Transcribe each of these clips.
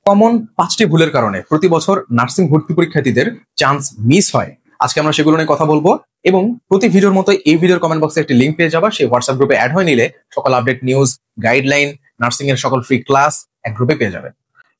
Common 5টি ভুলের কারণে প্রতি বছর নার্সিং ভর্তি পরীক্ষার্থীদের চান্স মিস হয়। আজকে আমরা সেগুলো নিয়ে কথা বলবো এবং প্রতি ভিডিওর মতো এই ভিডিওর কমেন্ট বক্সে একটি লিংক পেয়ে যাবা। সেই হোয়াটসঅ্যাপ গ্রুপে অ্যাড হয়ে নিলে সকল আপডেট, নিউজ, গাইডলাইন, নার্সিং এর সকল ফ্রি ক্লাস এক গ্রুপে পেয়ে যাবে।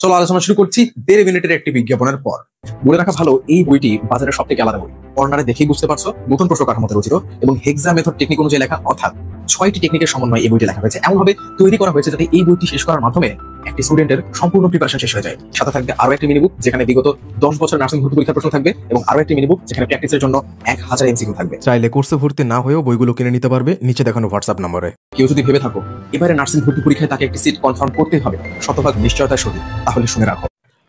চলো আলোচনা শুরু করছি 1.5 মিনিটের একটি বিজ্ঞাপনের পর। বলে রাখা ভালো, এই বইটি বাজারের সব থেকে আলাদা বই। কর্নারে দেখেই বুঝতে পারছো নতুন প্রশ্ন কাঠামোতে রচিত এবং হেক্সা মেথড টেকনিক অনুযায়ী লেখা, অর্থাৎ 6টি টেকনিকের সমন্বয়ে এই বইটি লেখা হয়েছে। এমনভাবে তৈরি করা হয়েছে যাতে এই বইটি শেষ করার মাধ্যমে একটি স্টুডেন্টের সম্পূর্ণ প্রিপারেশন শেষ হয়ে যায়। সাথে থাকবে আরো একটি মিনি বুক যেখানে বিগত 10 বছর নার্সিং ভর্তি পরীক্ষার প্রশ্ন থাকবে এবং আরো একটি মিনি বুক যেখানে প্র্যাকটিসের জন্য 1000 এমসিকিউ থাকবে। চাইলে কোর্সে ভর্তি না হয়েও বইগুলো কিনে নিতে পারবে নিচে দেখানো হোয়াটসঅ্যাপ নম্বরে। কেউ যদি ভেবে থাকো এবারে নার্সিং ভর্তি পরীক্ষায় তাকে একটি সিট কনফার্ম করতেই হবে শতভাগ নিশ্চয়তার সহিত, তাহলে শুনে রাখো,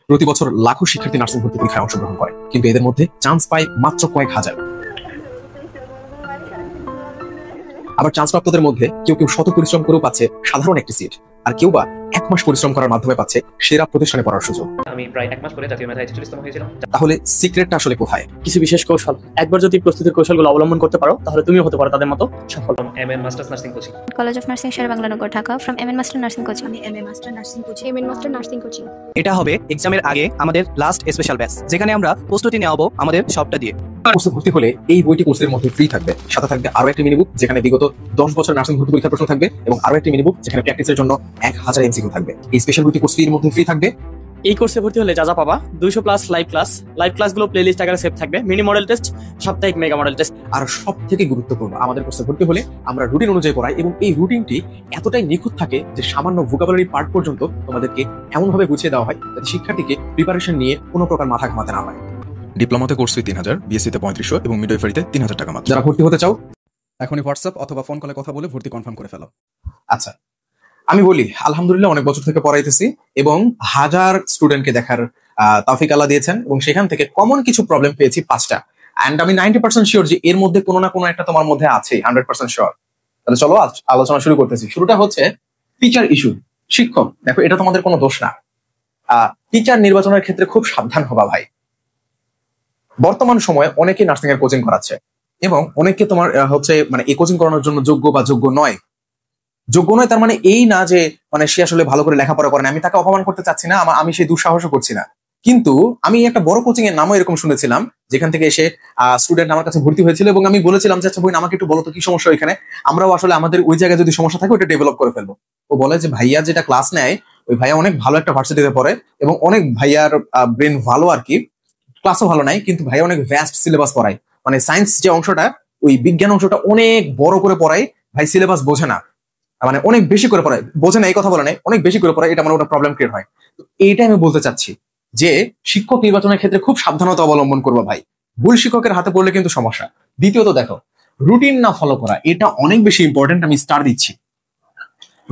প্রতি বছর লাখো শিক্ষার্থী নার্সিং ভর্তি পরীক্ষায় অংশগ্রহণ করে, কিন্তু এদের মধ্যে চান্স পায় মাত্র কয়েক হাজার। আবার চান্স প্রাপ্তদের মধ্যে কেউ কেউ শত পরিশ্রম করেও পাচ্ছে সাধারণ একটি সিট, আর কেউ বা 1 মাস পরিশ্রম করার মাধ্যমে পাচ্ছে সেরা প্রতিষ্ঠানে পড়ার সুযোগ। আমি প্রায় 1 মাস পরে জাতীয় মেধায় 46তম হয়েছিলাম। তাহলে সিক্রেটটা আসলে কোথায়? কিছু বিশেষ কৌশল, একবার যদি প্রস্তুতির কৌশলগুলো অবলম্বন করতে পারো তাহলে তুমিও হতে পারো তাদের মতো সফল। MN masters nursing coaching, college of nursing Sher-e-Bangla, Dhaka. From MN master nursing coaching. MN master nursing coaching. এটা হবে এক্সামের আগে আমাদের লাস্ট স্পেশাল ব্যাচ, যেখানে আমরা প্রস্তুতি নেওয়াবো আমাদের সবটা দিয়ে। কোর্সে ভর্তি হলে এই বইটি কোর্সের মধ্যে ফ্রি থাকবে। সাথে থাকবে আরো একটি মিনি বুক যেখানে বিগত 10 বছর নার্সিং ভর্তি পরীক্ষার প্রশ্ন থাকবে এবং আরো একটি মিনি বুক যেখানে প্র্যাকটিসের জন্য 1000 এমসিকিউ থাকবে। এই স্পেশাল বইটি কোর্স ফির মধ্যে ফ্রি থাকবে। এই কোর্সে ভর্তি হলে যা পাবা 200+ লাইভ ক্লাসগুলো প্লেলিস্ট আকারে সেভ থাকবে, মিনি মডেল টেস্ট, সাপ্তাহিক মেগা মডেল টেস্ট। আর সব থেকে গুরুত্বপূর্ণ, আমাদের কোর্সে ভর্তি হলে আমরা রুটিন অনুযায়ী পড়াই এবং এই রুটিনটি এতটাই নিখুঁত থাকে যে সামান্য ভোকাবুলারি পার্ট পর্যন্ত তোমাদেরকে এমনভাবে গুছিয়ে দেওয়া হয় যাতে শিক্ষার্থীকে প্রিপারেশন নিয়ে কোনো প্রকার মাথা ঘামাতে না হয়। ডিপ্লোমাতে কোর্স ফি 3000, বিএসসিতে 3500 এবং মিডওয়াইফারিতে 3000 টাকা মাত্র। যারা ভর্তি হতে চাও এখনই হোয়াটসঅ্যাপ অথবা ফোন কলে কথা বলে ভর্তি কনফার্ম করে ফেলো। আচ্ছা, আমি বলি আলহামদুলিল্লাহ অনেক বছর থেকে পড়াইতেছি এবং হাজার স্টুডেন্টকে দেখার তৌফিক আল্লাহ দিয়েছেন এবং সেখান থেকে কমন কিছু প্রবলেম পেয়েছি 5টা। এন্ড আমি 90% শিওর যে এর মধ্যে কোনো না কোনো একটা তোমার মধ্যে আছে, 100% শিওর। তাহলে চলো আলোচনা শুরু করতেছি। শুরুটা হচ্ছে টিচার ইস্যু। শিক্ষক, দেখো এটা তোমাদের কোনো দোষ না। টিচার নির্বাচনের ক্ষেত্রে খুব সাবধান হবা ভাই। বর্তমান সময়ে অনেকে নার্সিং এর কোচিং করাচ্ছে এবং অনেকে তোমার হচ্ছে মানে এই কোচিং করানোর জন্য যোগ্য বা যোগ্য নয়। যোগ্য নয় তার মানে এই না যে মানে সে আসলে ভালো করে লেখাপড়া করে না। আমি তাকে অপমান করতে চাচ্ছি না, আমি সেই দুঃসাহসও করছি না। কিন্তু আমি একটা বড় কোচিং এর নামও এরকম শুনেছিলাম যেখান থেকে এসে স্টুডেন্ট আমার কাছে ভর্তি হয়েছিল এবং আমি বলেছিলাম যে আচ্ছা বোন আমাকে একটু বলো তো কি সমস্যা এখানে, আমরাও আসলে আমাদের ওই জায়গায় যদি সমস্যা থাকে ওটা ডেভেলপ করে ফেলবো। ও বলে যে ভাইয়া যেটা ক্লাস নেয় ওই ভাইয়া অনেক ভালো একটা ভার্সিটিতে পড়ে এবং অনেক ভাইয়ার ব্রেন ভালো আর কি, ক্লাসও ভালো নাই, কিন্তু ভাইয়া অনেক ভ্যাস্ট সিলেবাস পড়ায়। মানে সায়েন্স যে অংশটা, ওই বিজ্ঞান অংশটা অনেক বড় করে পড়ায়, ভাই সিলেবাস বোঝে না, মানে অনেক বেশি করে পড়ায়, বোঝে না এই কথা বলে নাই, অনেক বেশি করে পড়ায়, এটা মানে ওটা প্রবলেম ক্রিয়েট হয়। তো এইটাই আমি বলতে চাচ্ছি যে শিক্ষক নির্বাচনের ক্ষেত্রে খুব সাবধানতা অবলম্বন করবো ভাই। ভুল শিক্ষকের হাতে পড়লে কিন্তু সমস্যা। দ্বিতীয়ত দেখো, রুটিন না ফলো করা, এটা অনেক বেশি ইম্পর্টেন্ট। আমি স্টার দিচ্ছি,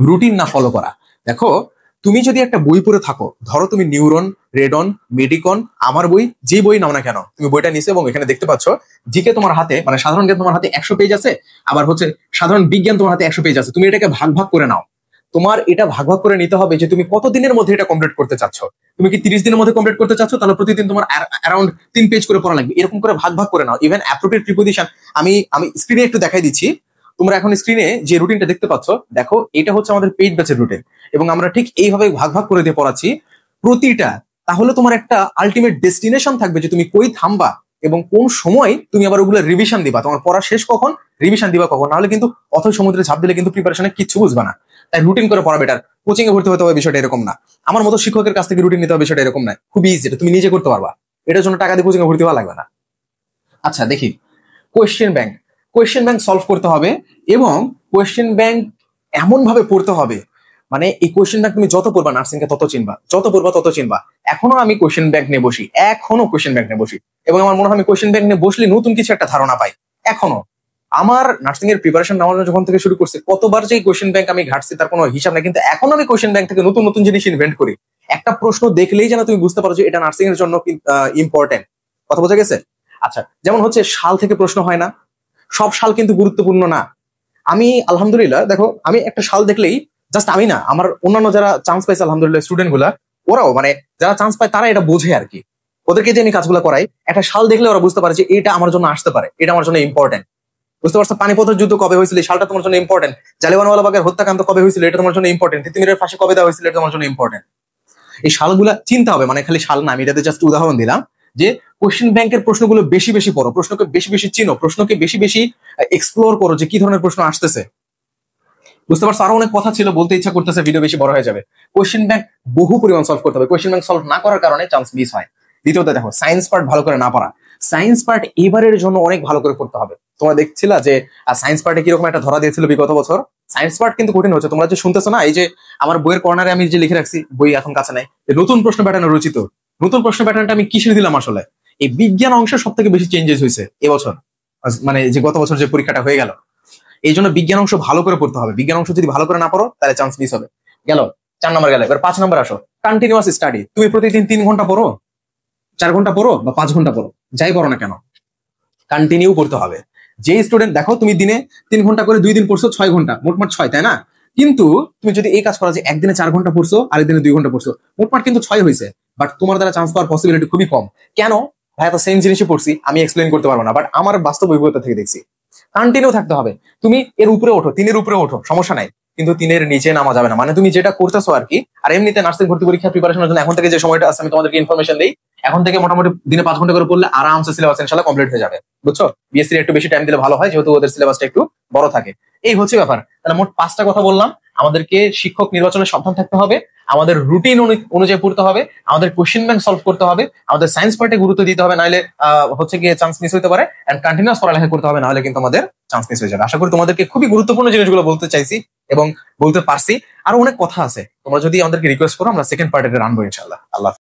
রুটিন না ফলো করা। দেখো তুমি যদি একটা বই পড়ে থাকো, ধরো তুমি নিউরন, রেডন, মেডিকন, আমার বই, যে বই নাও না কেন, তুমি বইটা নিছো এবং এখানে দেখতে পাচ্ছ জিকে তোমার হাতে মানে সাধারণ জ্ঞান তোমার হাতে 100 পেজ আছে, আবার হচ্ছে সাধারণ বিজ্ঞান তোমার হাতে 100 পেজ আছে। তুমি এটাকে ভাগ ভাগ করে নাও। তোমার এটা ভাগ ভাগ করে নিতে হবে যে তুমি কত দিনের মধ্যে এটা কমপ্লিট করতে চাচ্ছ। তুমি কি 30 দিনের মধ্যে কমপ্লিট করতে চাচ্ছ, তাহলে প্রতিদিন তোমার অ্যারাউন্ড 3 পেজ করে পড়া লাগবে। এরকম করে ভাগ ভাগ করে নাও। ইভেন অ্যাপ্রোপ্রিয়েট প্রিপোজিশন আমি স্ক্রিনে একটু দেখাই দিচ্ছি। তোমরা এখন স্ক্রিনে যে রুটিনটা দেখতে পাচ্ছ, দেখো এটা হচ্ছে আমাদের পেইড ব্যাচের রুটিন এবং আমরা ঠিক এইভাবে ভাগ ভাগ করে দিয়ে পড়াচ্ছি প্রতিটা। তাহলে তোমার একটা আলটিমেট ডেস্টিনেশন থাকবে যে তুমি কই থামবা এবং কোন সময় তুমি আবার ওগুলো রিভিশন দিবা। তোমার পড়া শেষ কখন, রিভিশন দিবা কখন, নাহলে কিন্তু অথই সমুদ্রে ঝাঁপ দিলে কিন্তু প্রিপারেশনে কিচ্ছু বুঝবা না। তাই রুটিন করে পড়া বেটার। কোচিং এ ভর্তি হতে হবে বিষয়টা এরকম না, আমার মতো শিক্ষকের কাছ থেকে রুটিন নিতে হবে বিষয়টা এরকম না। খুব ইজি, এটা তুমি নিজে করতে পারবা, এটার জন্য টাকা দিয়ে কোচিং এ ভর্তি হওয়া লাগবে না। আচ্ছা দেখি, কোয়েশ্চেন ব্যাংক সলভ করতে হবে এবং কোয়েশ্চেন ব্যাংক এমন ভাবে পড়তে হবে মানে এই কোয়েশ্চেন ব্যাংক তুমি যত পড়বা নার্সিং কে তত চিনবা, যত পড়বা তত চিনবা। এখনো আমি কোয়েশ্চেন ব্যাংক নিয়ে বসি এবং আমার মনে হয় আমি কোয়েশ্চেন ব্যাংক নিয়ে বসলে নতুন কিছু একটা ধারণা পাই। এখনো আমার নার্সিং এর প্রিপারেশন নেওয়ার যখন থেকে শুরু করছি, কতবার যে কোয়েশ্চেন ব্যাংক আমি ঘাটছি তার কোনো হিসাব নেই, কিন্তু এখন আমি কোয়েশ্চেন ব্যাংক থেকে নতুন নতুন জিনিস ইনভেন্ট করি। একটা প্রশ্ন দেখলেই যেন তুমি বুঝতে পারো যে এটা নার্সিং এর জন্য ইম্পর্টেন্ট। কথা বোঝা গেছে? আচ্ছা, যেমন হচ্ছে সাল থেকে প্রশ্ন হয় না, সব সাল কিন্তু গুরুত্বপূর্ণ না। আমি আলহামদুলিল্লাহ দেখো, আমি একটা সাল দেখলেই জাস্ট আমি না, আমার অন্যান্য যারা চান্স পাইছে আলহামদুলিল্লাহ স্টুডেন্ট গুলা, ওরাও মানে যারা চান্স পায় তারা এটা বোঝে আর কি। ওদেরকে যে আমি কাজগুলো করাই, একটা সাল দেখলে ওরা বুঝতে পারে যে এটা আমার জন্য আসতে পারে, এটা আমার জন্য ইম্পর্টেন্ট। বুঝতে পারছো? পানিপথের যুদ্ধ কবে হয়েছিল, সালটা তোমার জন্য ইম্পর্টেন্ট। জালিয়ানওয়ালাবাগের হত্যাকাণ্ড কবে হয়েছিল, এটা তোমার জন্য ইম্পর্টেন্ট। তিতুমিরের ফাঁসি কবে দেওয়া হয়েছিল, এটা তোমার জন্য ইম্পর্টেন্ট। এই সালগুলা চিন্তা হবে, মানে খালি সাল না, আমি এটাতে জাস্ট উদাহরণ দিলাম যে কোশ্চেন ব্যাংকের প্রশ্নগুলো বেশি বেশি পড়ো, প্রশ্নকে বেশি বেশি চিনো, প্রশ্নকে বেশি বেশি এক্সপ্লোর করো যে কি ধরনের প্রশ্ন আসতেছে। বুঝতে পারছো? আরো অনেক কথা ছিল, বলতে ইচ্ছা করতেছে, ভিডিও বেশি বড় হয়ে যাবে। কোশ্চেন ব্যাংক বহু পরিমাণ সলভ করতে হবে, কোশ্চেন ব্যাংক সলভ না করার কারণে চান্স মিস হয়। দ্বিতীয়ত দেখো, সায়েন্স পার্ট ভালো করে না পড়া। সায়েন্স পার্ট এবারের জন্য অনেক ভালো করে পড়তে হবে। তোমরা দেখছিলা যে সায়েন্স পার্টে কিরকম একটা ধরা দিয়েছিল বিগত বছর। সায়েন্স পার্ট কিন্তু কঠিন হচ্ছে, তোমরা যে শুনতেছো না, এই যে আমার বইয়ের কর্নারে আমি যে লিখে রাখছি, বই এখন কাছে নাই, নতুন প্রশ্ন প্যাটার্নে রচিত। নতুন প্রশ্ন প্যাটার্নটা আমি কিসের দিলাম আসলে? এই বিজ্ঞান অংশে সব থেকে বেশি চেঞ্জেস হয়েছে এবছর, মানে যে গত বছর যে পরীক্ষাটা হয়ে গেল। এই জন্য বিজ্ঞান অংশ ভালো করে পড়তে হবে। বিজ্ঞান অংশ যদি ভালো করে না পড়ো তাহলে চান্স মিস হবে। গেল 4 নম্বর গেল, এবার 5 নম্বর আসো, কন্টিনিউয়াস স্টাডি। তুমি প্রতিদিন 3 ঘন্টা পড়ো, 4 ঘন্টা পড়ো বা 5 ঘন্টা পড়ো, যাই পড়ো না কেন, কন্টিনিউ পড়তে হবে। যে স্টুডেন্ট দেখো তুমি দিনে 3 ঘন্টা করে 2 দিন পড়ছো, 6 ঘন্টা, মোটমাট 6, তাই না? কিন্তু তুমি যদি এই কাজ করো যে একদিনে 4 ঘন্টা পড়ছো, আরেক দিনে 2 ঘন্টা পড়ছো, মোটমাট কিন্তু 6 হয়েছে, বাট তোমার দ্বারা চান্স পাওয়ার পসিবিলিটি খুবই কম। কেন? ভাই তো সেম জিনিসই পড়ছি, আমি এক্সপ্লেন করতে পারবো না, বাট আমার বাস্তব অভিজ্ঞতা থেকে দেখছি কন্টিনিউ থাকতে হবে। তুমি এর উপরে ওঠো, 3-এর উপরে ওঠো, সমস্যা নাই, কিন্তু 3-এর নিচে নামা যাবে না। মানে তুমি যেটা করতেছো আর কি। আর এমনিতে নার্সিং ভর্তি পরীক্ষা প্রিপারেশনের জন্য এখন থেকে যে সময়টা আছে, আমি তোমাদেরকে ইনফরমেশন দেই, এখন থেকে মোটামুটি দিনে 5 ঘন্টা করে পড়লে আরামসে সিলেবাস ইনশাআল্লাহ কমপ্লিট হয়ে যাবে। বুঝছো? বিএসসি একটু বেশি টাইম দিলে ভালো হয়, যেহেতু ওদের সিলেবাসটা একটু বড় থাকে। এই হচ্ছে ব্যাপার। তাহলে মোট 5টা কথা বললাম। আমাদেরকে শিক্ষক নির্বাচনে সাবধান থাকতে হবে, আমাদের রুটিন অনুযায়ী পড়তে হবে, আমাদের কোশ্চেন ব্যাংক সলভ করতে হবে, আমাদের সায়েন্স পার্টে গুরুত্ব দিতে হবে, নাহলে হচ্ছে গিয়ে চান্স মিস হতে পারে, এন্ড কন্টিনিউয়াস পড়ালেখা করতে হবে, নাহলে কিন্তু আমাদের চান্স মিস হয়ে যাবে। আশা করি তোমাদেরকে খুবই গুরুত্বপূর্ণ জিনিসগুলো বলতে চাইছি এবং বলতে পারছি। আরো অনেক কথা আছে, তোমরা যদি আমাদেরকে রিকোয়েস্ট করো, আমরা সেকেন্ড পার্টে আনবো ইনশাআল্লাহ। আল্লাহ।